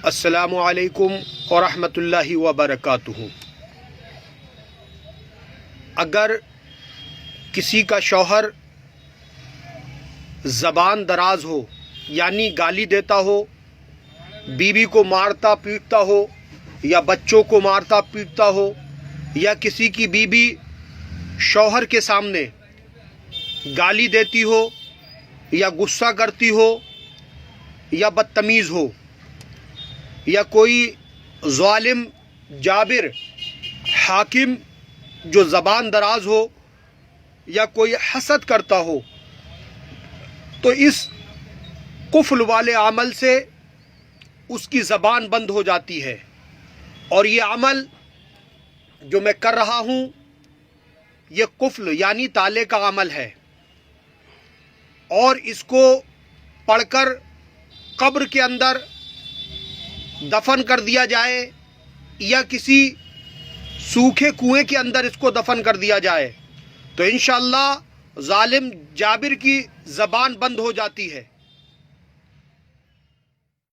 السلام علیکم ورحمۃ اللہ وبرکاتہ۔ اگر کسی کا شوہر زبان دراز ہو، یعنی گالی دیتا ہو، بیوی کو مارتا پیٹتا ہو، یا بچوں کو مارتا پیٹتا ہو، یا کسی کی بیوی شوہر کے سامنے گالی دیتی ہو، یا غصہ کرتی ہو، یا بدتمیز ہو، یا کوئی ظالم جابر حاکم جو زبان دراز ہو، یا کوئی حسد کرتا ہو، تو اس قفل والے عمل سے اس کی زبان بند ہو جاتی ہے۔ اور یہ عمل جو میں کر رہا ہوں یہ قفل یعنی تالے کا عمل ہے، اور اس کو پڑھ کر قبر کے اندر دفن کر دیا جائے، یا کسی سوکھے کنویں کے اندر اس کو دفن کر دیا جائے، تو انشاءاللہ ظالم جابر کی زبان بند ہو جاتی ہے۔